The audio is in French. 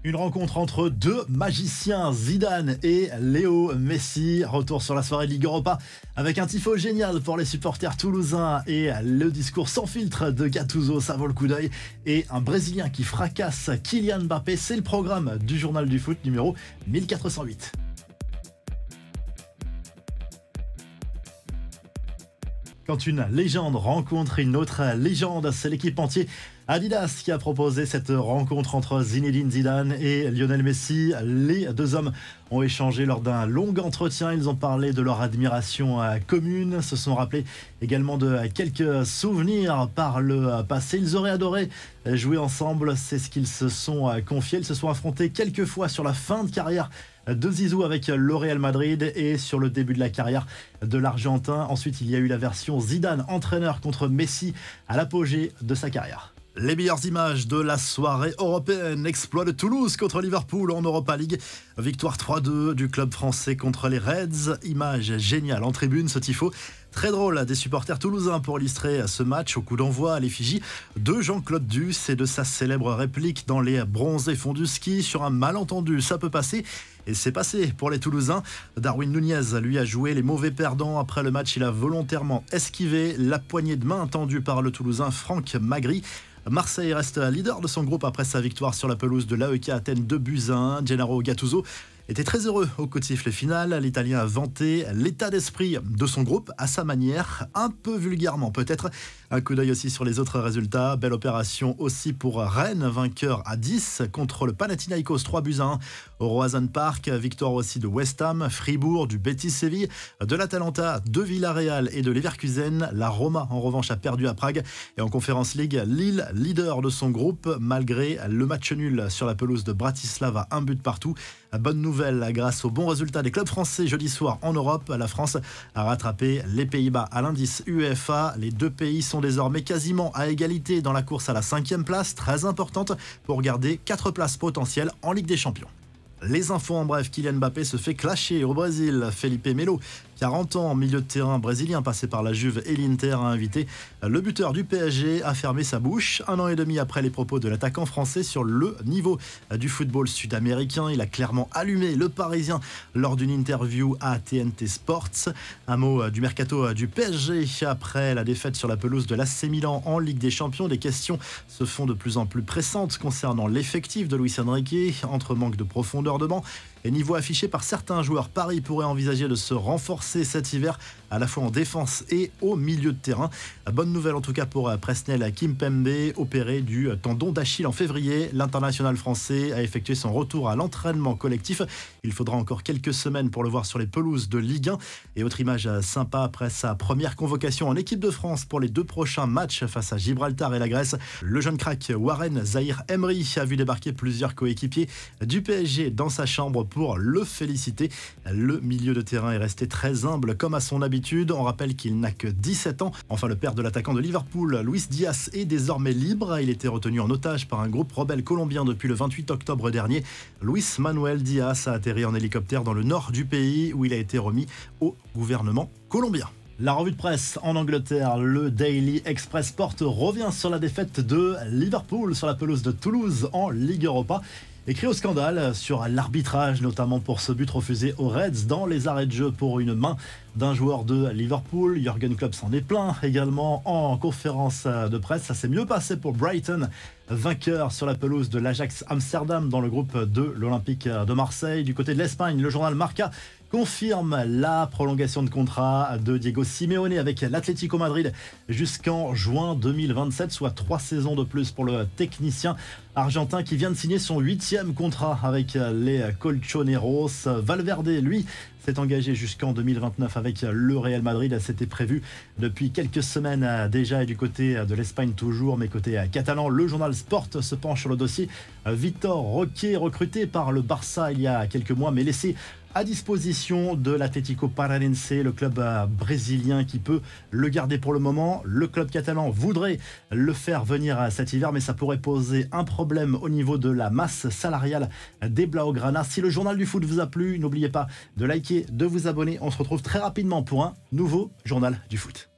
Une rencontre entre deux magiciens, Zidane et Léo Messi. Retour sur la soirée de Ligue Europa avec un tifo génial pour les supporters toulousains et le discours sans filtre de Gattuso, ça vaut le coup d'œil. Et un Brésilien qui fracasse Kylian Mbappé, c'est le programme du journal du foot numéro 1408. Quand une légende rencontre une autre légende, c'est l'équipe entière Adidas qui a proposé cette rencontre entre Zinedine Zidane et Lionel Messi. Les deux hommes ont échangé lors d'un long entretien. Ils ont parlé de leur admiration commune, se sont rappelés également de quelques souvenirs par le passé. Ils auraient adoré jouer ensemble, c'est ce qu'ils se sont confiés. Ils se sont affrontés quelques fois sur la fin de carrière de Zizou avec le Real Madrid et sur le début de la carrière de l'Argentin. Ensuite, il y a eu la version Zidane, entraîneur contre Messi à l'apogée de sa carrière. Les meilleures images de la soirée européenne. Exploit de Toulouse contre Liverpool en Europa League. Victoire 3-2 du club français contre les Reds. Image géniale en tribune, ce tifo. Très drôle des supporters toulousains pour illustrer ce match au coup d'envoi à l'effigie de Jean-Claude Duss et de sa célèbre réplique dans les bronzés fonds du ski. Sur un malentendu, ça peut passer. Et c'est passé pour les Toulousains. Darwin Nunez, lui, a joué les mauvais perdants. Après le match, il a volontairement esquivé la poignée de main tendue par le Toulousain Franck Magri. Marseille reste leader de son groupe après sa victoire sur la pelouse de l'AEK Athènes 2-1. Gennaro Gattuso était très heureux au coup de sifflet final. L'Italien a vanté l'état d'esprit de son groupe à sa manière, un peu vulgairement peut-être. Un coup d'œil aussi sur les autres résultats. Belle opération aussi pour Rennes, vainqueur à 10 contre le Panathinaikos 3-1 au Roazhon Park. Victoire aussi de West Ham, Fribourg, du Betis Séville, de l'Atalanta, de Villarreal et de Leverkusen. La Roma en revanche a perdu à Prague. Et en Conference League, Lille, leader de son groupe malgré le match nul sur la pelouse de Bratislava, un but partout. Bonne nouvelle, grâce au bon résultat des clubs français jeudi soir en Europe, la France a rattrapé les Pays-Bas à l'indice UEFA. Les deux pays sont désormais quasiment à égalité dans la course à la 5e place, très importante pour garder 4 places potentielles en Ligue des Champions. Les infos en bref, Kylian Mbappé se fait clasher au Brésil. Felipe Melo, 40 ans, milieu de terrain brésilien passé par la Juve et l'Inter, a invité le buteur du PSG à fermer sa bouche. 1 an et demi après les propos de l'attaquant français sur le niveau du football sud-américain, il a clairement allumé le Parisien lors d'une interview à TNT Sports. Un mot du mercato du PSG après la défaite sur la pelouse de l'AC Milan en Ligue des Champions. Des questions se font de plus en plus pressantes concernant l'effectif de Luis Enrique, entre manque de profondeur de banc et niveau affiché par certains joueurs. Paris pourrait envisager de se renforcer cet hiver, à la fois en défense et au milieu de terrain. Bonne nouvelle en tout cas pour Presnel Kimpembe, opéré du tendon d'Achille en février. L'international français a effectué son retour à l'entraînement collectif. Il faudra encore quelques semaines pour le voir sur les pelouses de Ligue 1. Et autre image sympa après sa première convocation en équipe de France pour les 2 prochains matchs face à Gibraltar et la Grèce. Le jeune crack Warren Zahir Emery a vu débarquer plusieurs coéquipiers du PSG dans sa chambre pour le féliciter. Le milieu de terrain est resté très humble comme à son habitude. On rappelle qu'il n'a que 17 ans. Enfin, le père de l'attaquant de Liverpool, Luis Diaz, est désormais libre. Il était retenu en otage par un groupe rebelle colombien depuis le 28 octobre dernier. Luis Manuel Diaz a atterri en hélicoptère dans le nord du pays où il a été remis au gouvernement colombien. La revue de presse en Angleterre, le Daily Express Sport revient sur la défaite de Liverpool sur la pelouse de Toulouse en Ligue Europa. Écrit au scandale sur l'arbitrage, notamment pour ce but refusé aux Reds dans les arrêts de jeu pour une main d'un joueur de Liverpool. Jürgen Klopp s'en est plaint également en conférence de presse. Ça s'est mieux passé pour Brighton, vainqueur sur la pelouse de l'Ajax Amsterdam dans le groupe de l'Olympique de Marseille. Du côté de l'Espagne, le journal Marca confirme la prolongation de contrat de Diego Simeone avec l'Atlético Madrid jusqu'en juin 2027, soit 3 saisons de plus pour le technicien argentin qui vient de signer son 8e contrat avec les Colchoneros. Valverde, lui, s'est engagé jusqu'en 2029 avec le Real Madrid. C'était prévu depuis quelques semaines déjà. Et du côté de l'Espagne toujours, mais côté catalan, le journal Sport se penche sur le dossier Vitor Roque, recruté par le Barça il y a quelques mois, mais laissé à disposition de l'Atlético Paranense, le club brésilien qui peut le garder pour le moment. Le club catalan voudrait le faire venir cet hiver, mais ça pourrait poser un problème au niveau de la masse salariale des Blaugrana. Si le journal du foot vous a plu, n'oubliez pas de liker, de vous abonner. On se retrouve très rapidement pour un nouveau journal du foot.